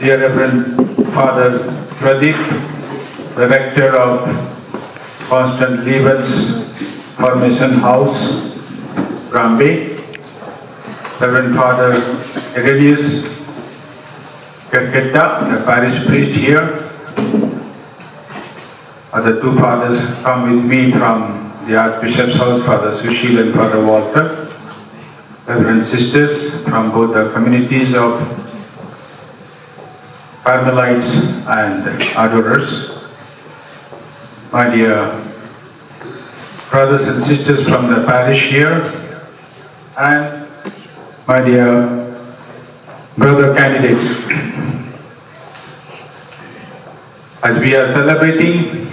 Dear Reverend Father Pradeep, the Rector of Constant Lievens Formation House, Brambe, Reverend Father Aurelius Kerketta, the parish priest here. Other two fathers come with me from the Archbishop's House, Father Sushil and Father Walter. Reverend sisters from both the communities of Carmelites and Adorers. My dear brothers and sisters from the parish here, and my dear brother candidates. As we are celebrating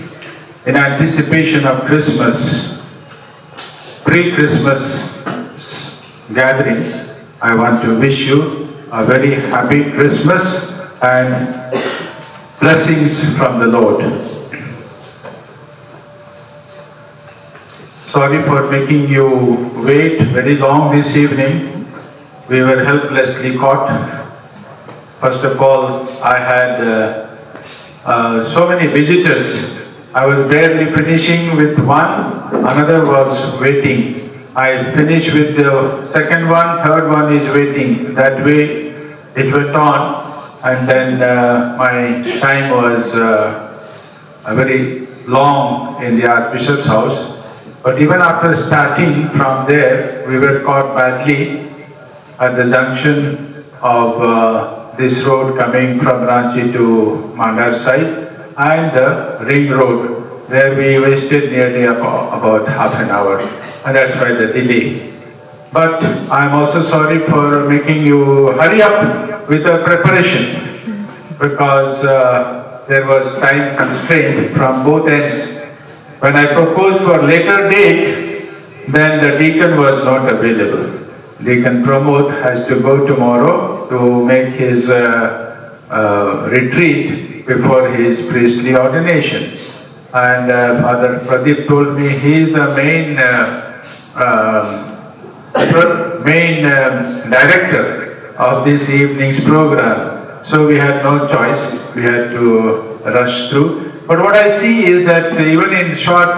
in anticipation of Christmas, pre-Christmas gathering, I want to wish you a very happy Christmas and blessings from the Lord. Sorry for making you wait very long this evening. We were helplessly caught. First of all, I had so many visitors. I was barely finishing with one, another was waiting. I finished with the second one, third one is waiting. That way it went on, and then my time was very long in the Archbishop's house. But even after starting from there, we were caught badly at the junction of this road coming from Ranchi to Mandar side and the ring road, where we wasted nearly about half an hour, and that's why the delay. But I'm also sorry for making you hurry up with the preparation, because there was time constraint from both ends. When I proposed for later date, then the deacon was not available. Deacon Pramod has to go tomorrow to make his retreat before his priestly ordination. And Father Pradeep told me he is the main director of this evening's program. So we had no choice, we had to rush through. But what I see is that even in short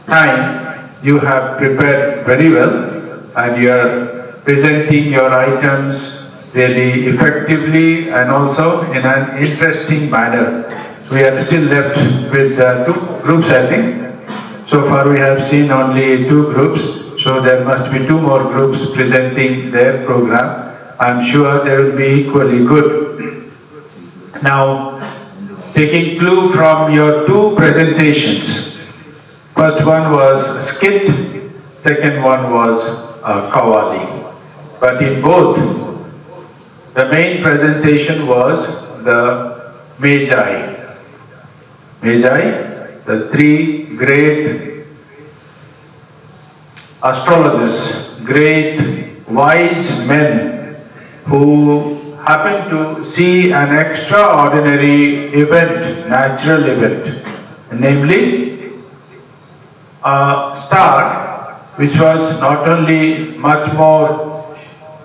time, you have prepared very well, and you are presenting your items really effectively and also in an interesting manner. We are still left with 2 groups, I think. So far we have seen only 2 groups, so there must be 2 more groups presenting their program. I'm sure they will be equally good. Now, taking clue from your 2 presentations. First one was skit, second one was Kawali. But in both, the main presentation was the Magi. Magi, the 3 great astrologers, great wise men who happened to see an extraordinary event, natural event, namely a star which was not only much more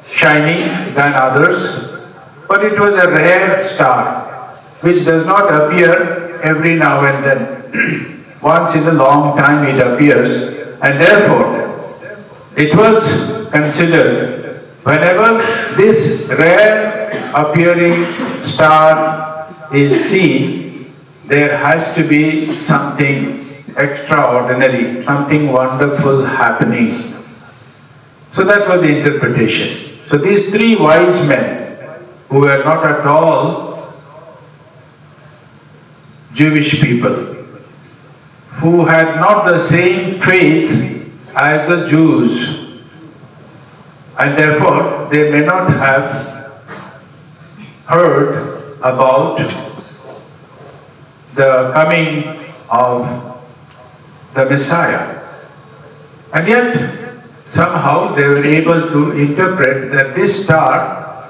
shining than others, but it was a rare star which does not appear every now and then. Once in a long time it appears, and therefore it was considered whenever this rare appearing star is seen, there has to be something extraordinary, something wonderful happening. So that was the interpretation. So these 3 wise men, who were not at all Jewish people, who had not the same faith as the Jews, and therefore they may not have heard about the coming of the Messiah. And yet, somehow they were able to interpret that this star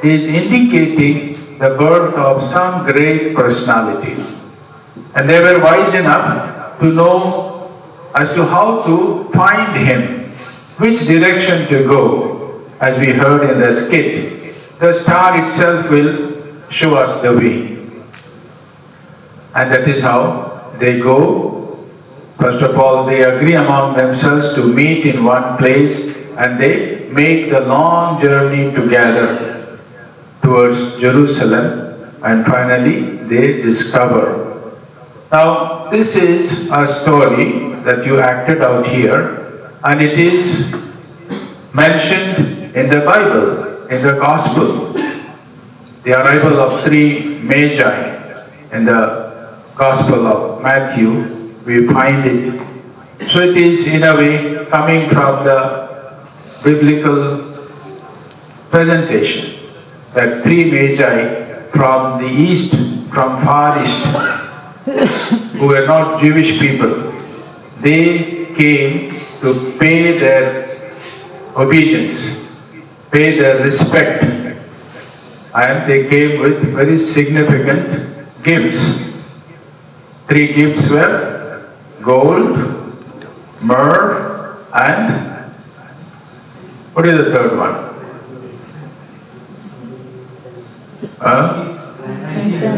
is indicating the birth of some great personality. And they were wise enough to know as to how to find him, which direction to go. As we heard in the skit, the star itself will show us the way. And that is how they go. First of all, they agree among themselves to meet in one place, and they make the long journey together towards Jerusalem, and finally they discover. Now, this is a story that you acted out here, and it is mentioned in the Bible, in the Gospel. The arrival of 3 Magi in the Gospel of Matthew, we find it. So it is in a way coming from the biblical presentation that 3 Magi from the east, from far east, who were not Jewish people, they came to pay their obedience, pay their respect, and they came with very significant gifts. 3 gifts were gold, myrrh, and what is the third one?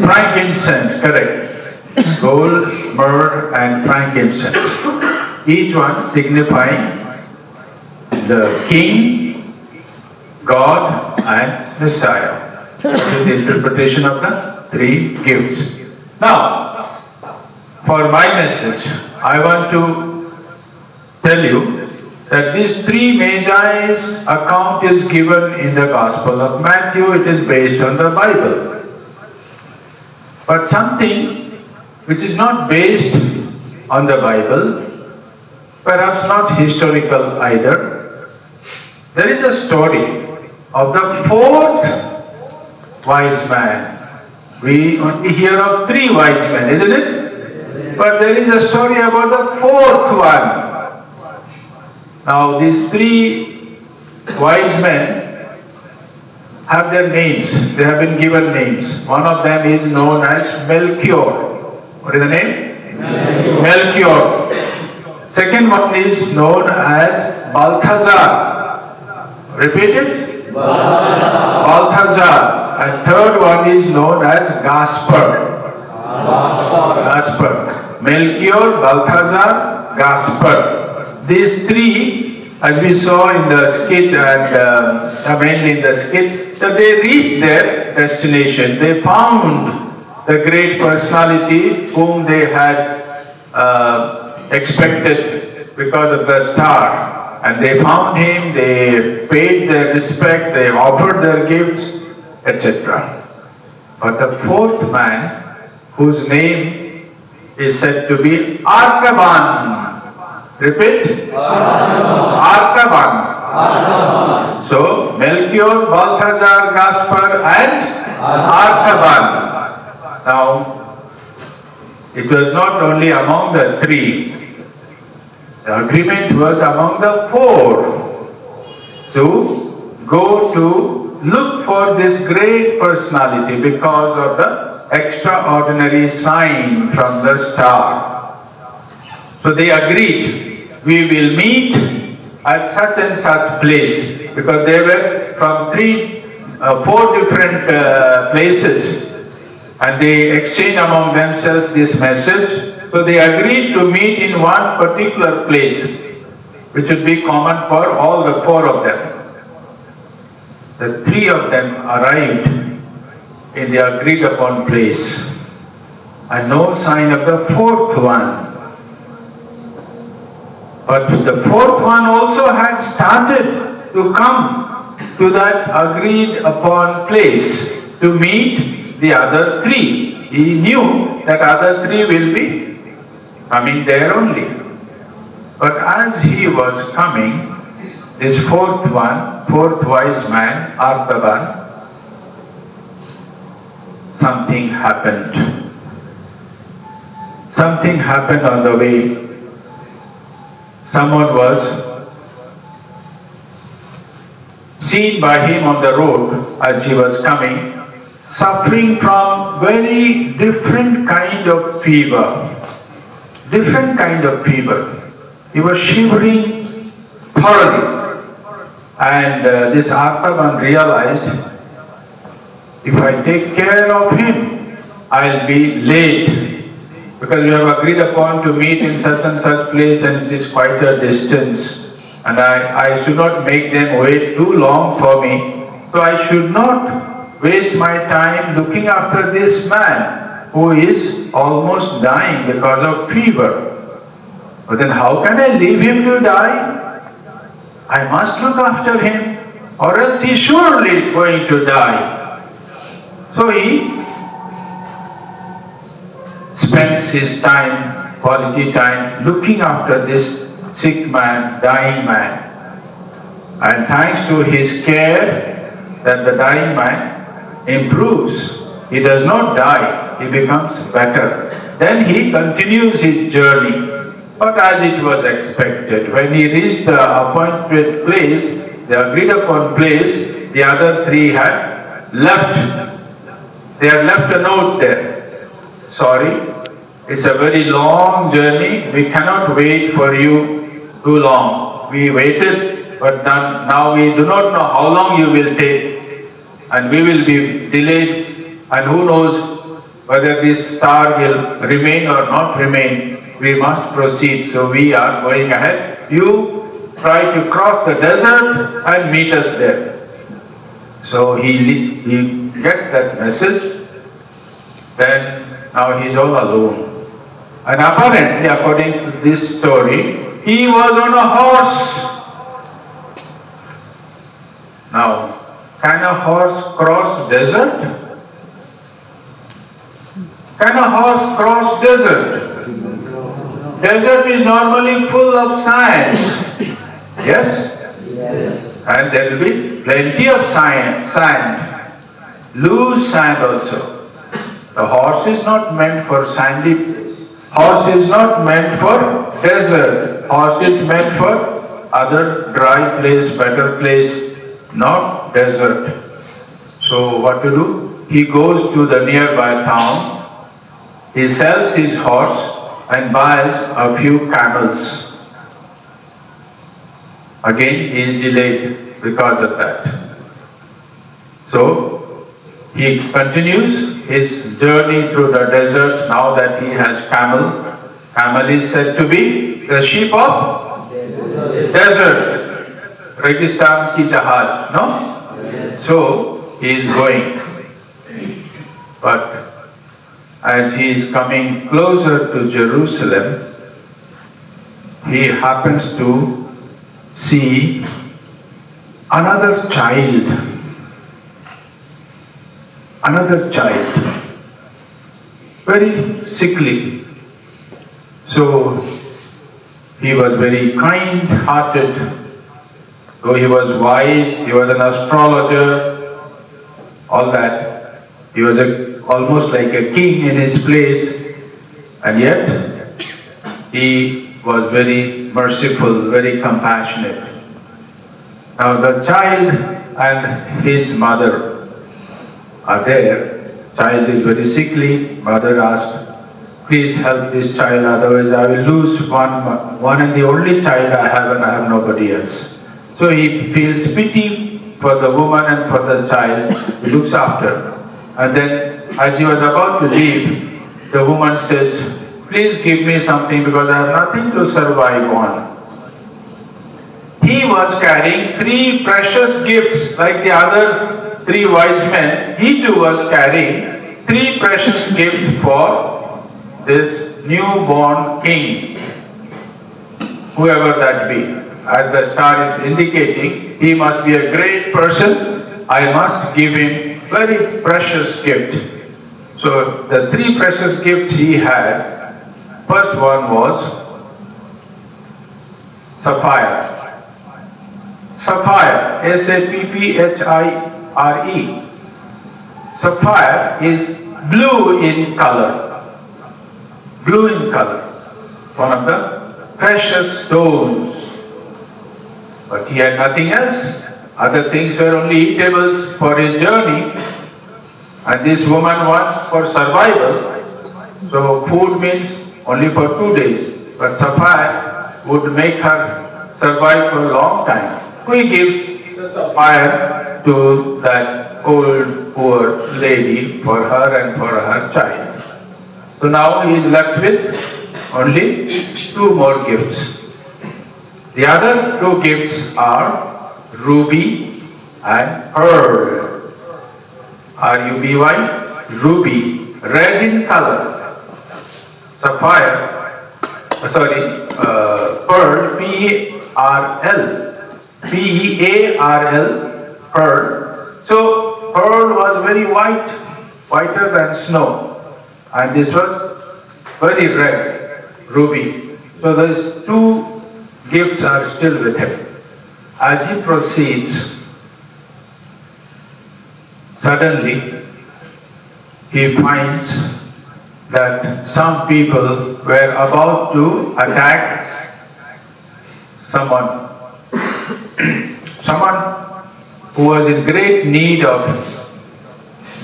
Frankincense, correct. Gold, myrrh, and frankincense. Each one signifying the King, God, and Messiah. This is the interpretation of the 3 gifts. Now, for my message, I want to tell you that these 3 Magi's account is given in the Gospel of Matthew. It is based on the Bible. But something which is not based on the Bible, perhaps not historical either, there is a story of the 4th wise man. We only hear of 3 wise men, isn't it? But there is a story about the 4th one. Now these 3 wise men have their names. They have been given names. One of them is known as Melchior. What is the name? Melchior. Second one is known as Balthazar. Repeat it. Balthazar. And third one is known as Gaspar. Gaspar. Melchior, Balthazar, Gaspar. These 3, as we saw in the skit and mainly in the skit, that they reached their destination. They found the great personality whom they had expected because of the star. And they found him, they paid their respect, they offered their gifts, etc. But the 4th man, whose name is said to be Artaban. Repeat. Artaban. So, Melchior, Balthazar, Gaspar, and Artaban. Now, it was not only among the 3. The agreement was among the 4 to go to look for this great personality because of the extraordinary sign from the star. So they agreed, we will meet at such and such place, because they were from 4 different places, and they exchanged among themselves this message. So they agreed to meet in one particular place, which would be common for all the 4 of them. The 3 of them arrived in the agreed upon place, and no sign of the 4th one. But the 4th one also had started to come to that agreed upon place to meet the other 3. He knew that other 3 will be coming there only. But as he was coming, this 4th one, 4th wise man, Artaban, something happened. Something happened on the way. Someone was seen by him on the road as he was coming, suffering from very different kind of fever. Different kind of fever. He was shivering thoroughly. And this Artaban realized If I take care of him, I'll be late. Because we have agreed upon to meet in such and such place and it is quite a distance. And I should not make them wait too long for me. So I should not waste my time looking after this man who is almost dying because of fever. But then how can I leave him to die? I must look after him, or else he's surely going to die. So he spends his time, quality time, looking after this sick man, dying man. And thanks to his care, that the dying man improves. He does not die, he becomes better. Then he continues his journey. But as it was expected, when he reached the appointed place, the agreed upon place, the other three had left. They had left a note there. Sorry, it's a very long journey. We cannot wait for you too long. We waited, but now we do not know how long you will take. And we will be delayed. And who knows whether this star will remain or not remain. We must proceed, so we are going ahead. You try to cross the desert and meet us there. So he gets that message. Then now he's all alone. And apparently, according to this story, he was on a horse. Now, can a horse cross desert? Can a horse cross desert? Desert is normally full of sand. Yes? Yes. And there will be plenty of sand. Loose sand also. The horse is not meant for sandy place. Horse is not meant for desert. Horse is meant for other dry place, better place, not desert. So what to do? He goes to the nearby town. He sells his horse and buys a few camels. Again, he is delayed because of that. So, he continues his journey through the desert now that he has camel. Camel is said to be the sheep of desert. Registan ki jahaj, no? Yes. So, he is going. But as he is coming closer to Jerusalem, he happens to see another child. Another child. Very sickly. So he was very kind-hearted. Though he was wise, he was an astrologer, all that. He was almost like a king in his place, and yet he was very merciful, very compassionate. Now the child and his mother are there. Child is very sickly. Mother asked, please help this child, otherwise I will lose one and the only child I have, and I have nobody else. So he feels pity for the woman and for the child. He looks after. And then, as he was about to leave, the woman says, please give me something because I have nothing to survive on. He was carrying 3 precious gifts like the other 3 wise men. He too was carrying 3 precious gifts for this newborn king, whoever that be. As the star is indicating, he must be a great person. I must give him very precious gift. So the 3 precious gifts he had, first one was sapphire. Sapphire, S-A-P-P-H-I-R-E. Sapphire is blue in color. Blue in color. One of the precious stones. But he had nothing else. Other things were only eatables for his journey. And this woman wants for survival. So food means only for 2 days. But sapphire would make her survive for a long time. So he gives the sapphire to that old poor lady for her and for her child. So now he is left with only 2 more gifts. The other 2 gifts are ruby and pearl. R-U-B-Y, ruby, red in color. Sapphire, pearl, P-E-R-L. P-E-A-R-L, pearl. So pearl was very white, whiter than snow. And this was very red, ruby. So those 2 gifts are still with him. As he proceeds, suddenly he finds that some people were about to attack someone. Someone who was in great need of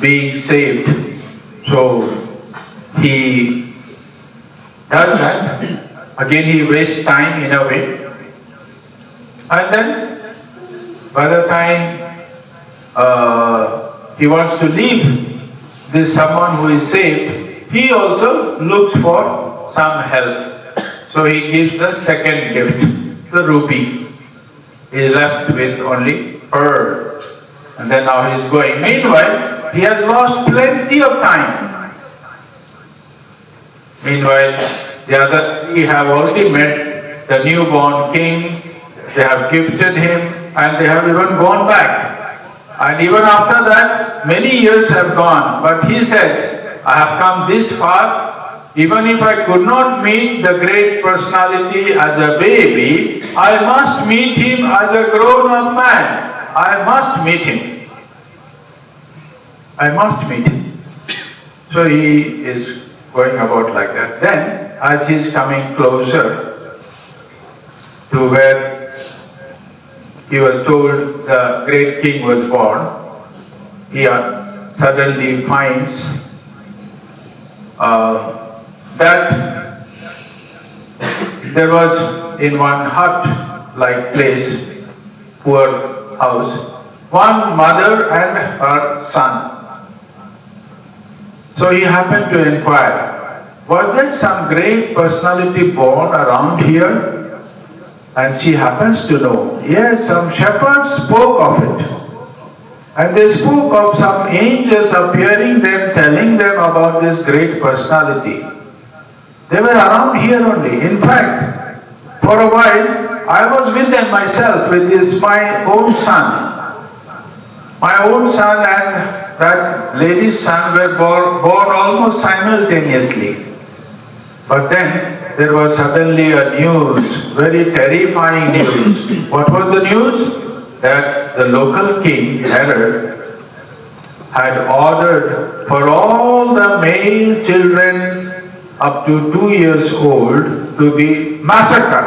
being saved. So he does that. Again he wastes time in a way. And then by the time he wants to leave this someone who is saved, he also looks for some help. So he gives the second gift, the ruby. He is left with only pearl. And then now he is going. Meanwhile, he has lost plenty of time. Meanwhile, the other 3 have already met the newborn king. They have gifted him and they have even gone back. And even after that, many years have gone. But he says, I have come this far. Even if I could not meet the great personality as a baby, I must meet him as a grown-up man. I must meet him. I must meet him. So he is going about like that. Then, as he is coming closer to where he was told the great king was born, he suddenly finds that there was in one hut-like place, poor house, one mother and her son. So he happened to inquire, was there some great personality born around here? And she happens to know. Yes, some shepherds spoke of it. And they spoke of some angels appearing them, telling them about this great personality. They were around here only. In fact, for a while, I was with them myself, with my own son. My own son and that lady's son were born almost simultaneously. But then there was suddenly a news, very terrifying news. What was the news? That the local king, Herod, had ordered for all the male children up to 2 years old to be massacred.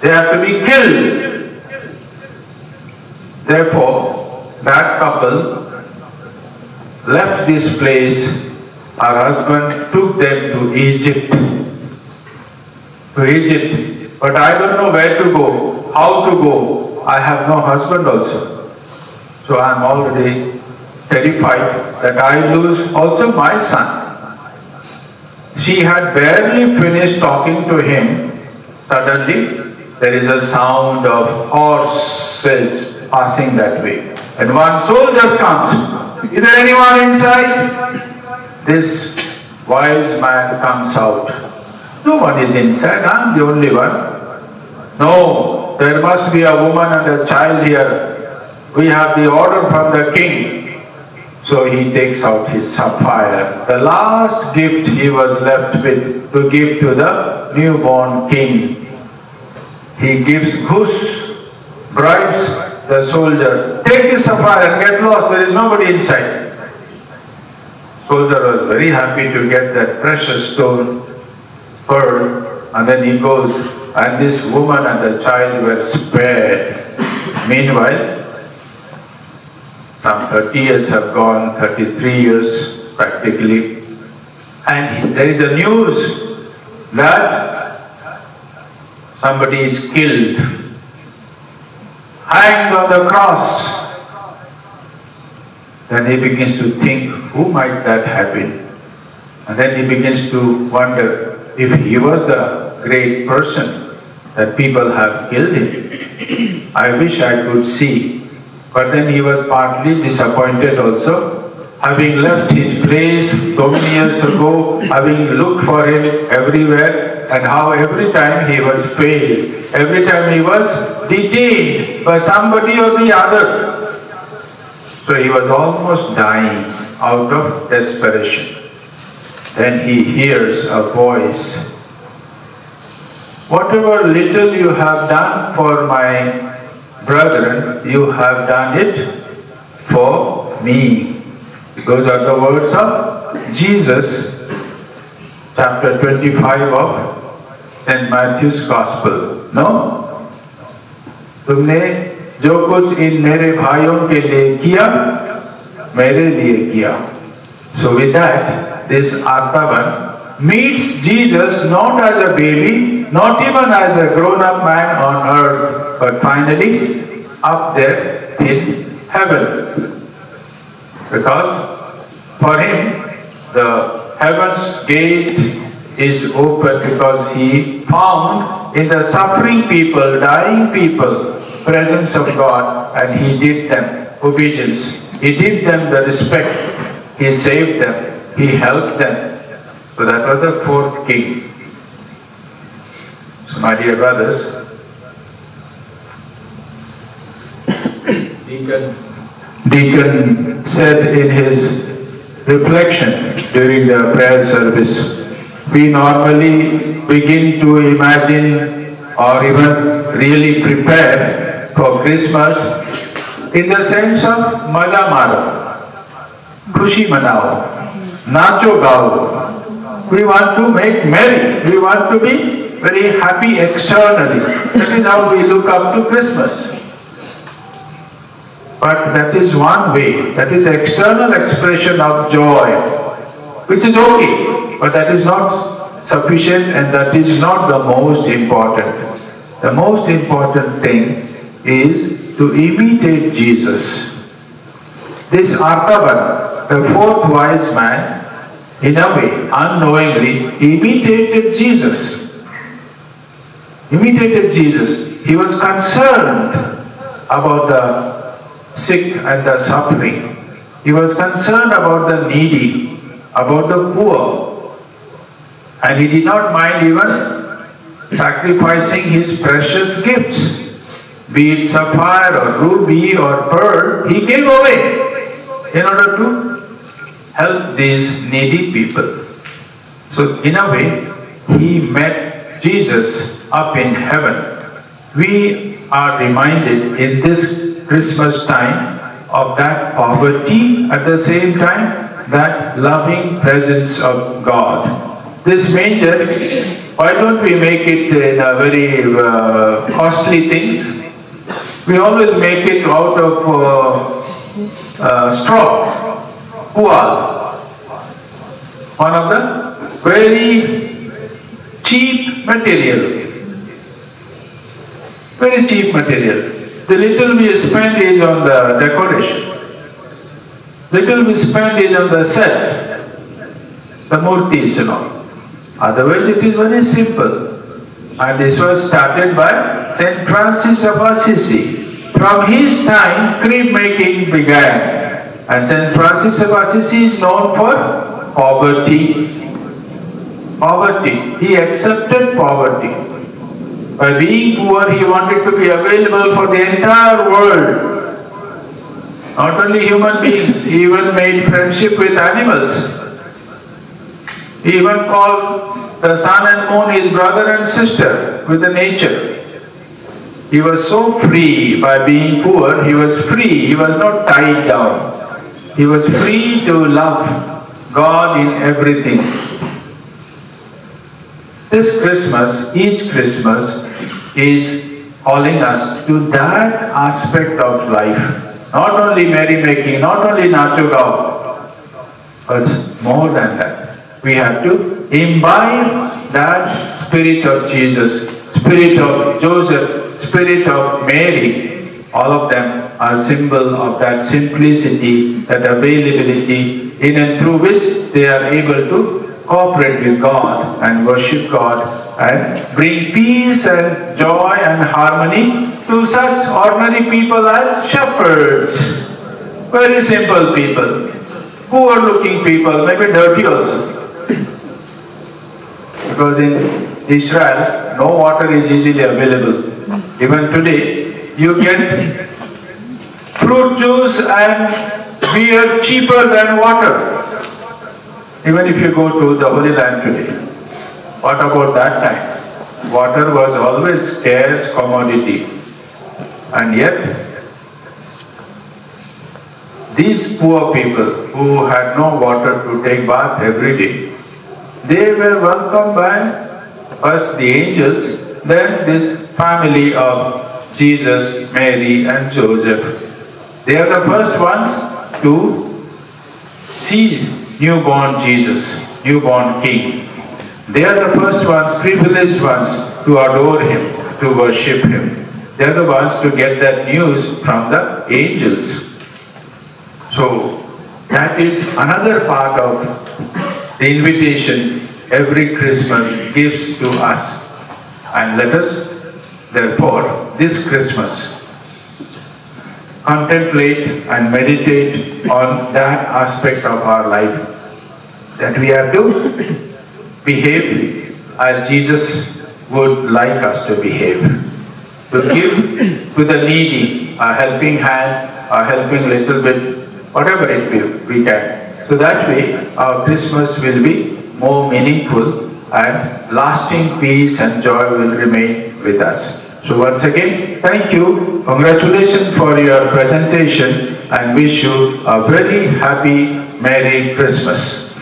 They have to be killed. Therefore, that couple left this place. Her husband took them to Egypt. But I don't know where to go, how to go. I have no husband also. So I am already terrified that I lose also my son. She had barely finished talking to him. Suddenly, there is a sound of horses passing that way. And one soldier comes. Is there anyone inside? This wise man comes out. No one is inside. I am the only one. No, there must be a woman and a child here. We have the order from the king. So he takes out his sapphire, the last gift he was left with to give to the newborn king. He gives goose, bribes the soldier, take this sapphire and get lost, there is nobody inside. Soldier was very happy to get that precious stone, pearl, and then he goes, and this woman and the child were spared. Meanwhile, some 30 years have gone, 33 years practically, and there is a news that somebody is killed, hanged on the cross. then he begins to think, who might that have been? And then he begins to wonder if he was the great person that people have killed him. I wish I could see. But then he was partly disappointed also, having left his place so many years ago, having looked for him everywhere, and how every time he was failed, every time he was detained by somebody or the other. So he was almost dying out of desperation. Then he hears a voice. Whatever little you have done for my brethren, you have done it for me. Those are the words of Jesus, chapter 25 of St. Matthew's Gospel. No? तुमने जो कुछ इन मेरे भाइयों के लिए किया, मेरे लिए किया. So with that, this Artavan meets Jesus not as a baby, not even as a grown-up man on earth, but finally up there in heaven. Because for him, the heaven's gate is open because he found in the suffering people, dying people, presence of God, and he did them obedience. He did them the respect. He saved them. He helped them. So that was the fourth king. So my dear brothers, Deacon said in his reflection during the prayer service, we normally begin to imagine or even really prepare for Christmas in the sense of maza maro, khushi manao, nacho gao. We want to make merry. We want to be very happy externally. That is how we look up to Christmas. But that is one way. That is external expression of joy, which is okay. But that is not sufficient, and that is not the most important. The most important thing is to imitate Jesus. This Artavan, the fourth wise man, in a way, unknowingly, imitated Jesus. Imitated Jesus. He was concerned about the sick and the suffering. He was concerned about the needy, about the poor. And he did not mind even sacrificing his precious gifts. Be it sapphire or ruby or pearl, he gave away in order to help these needy people. So in a way, he met Jesus up in heaven. We are reminded in this Christmas time of that poverty, at the same time that loving presence of God. This manger, why don't we make it in a very costly things? We always make it out of straw, pual, one of the very cheap material. Very cheap material. The little we spend is on the decoration. Little we spend is on the set, the murtis, Otherwise it is very simple. And this was started by St. Francis of Assisi. From his time, creed making began. And St. Francis of Assisi is known for poverty. Poverty. He accepted poverty. By being poor, he wanted to be available for the entire world. Not only human beings, he even made friendship with animals. He even called the sun and moon his brother and sister with the nature. He was so free by being poor, he was free, he was not tied down. He was free to love God in everything. This Christmas, each Christmas, is calling us to that aspect of life. Not only merrymaking, not only nacho gao, but more than that. We have to imbibe that spirit of Jesus, spirit of Joseph, spirit of Mary, all of them are symbol of that simplicity, that availability, in and through which they are able to cooperate with God and worship God and bring peace and joy and harmony to such ordinary people as shepherds. Very simple people, poor looking people, maybe dirty also. Because in Israel, no water is easily available. Even today, you get fruit juice and beer cheaper than water. Even if you go to the Holy Land today. What about that time? Water was always scarce commodity. And yet, these poor people who had no water to take bath every day, they were welcomed by first the angels, then this family of Jesus, Mary and Joseph. They are the first ones to see newborn Jesus, newborn King. They are the first ones, privileged ones to adore Him, to worship Him. They are the ones to get that news from the angels. So that is another part of the invitation every Christmas gives to us. And let us, therefore, this Christmas, contemplate and meditate on that aspect of our life, that we have to behave as Jesus would like us to behave. To give to the needy a helping hand, a helping little bit, whatever it will, we can. So that way, our Christmas will be more meaningful and lasting peace and joy will remain with us. So once again, thank you, congratulations for your presentation and wish you a very happy, Merry Christmas.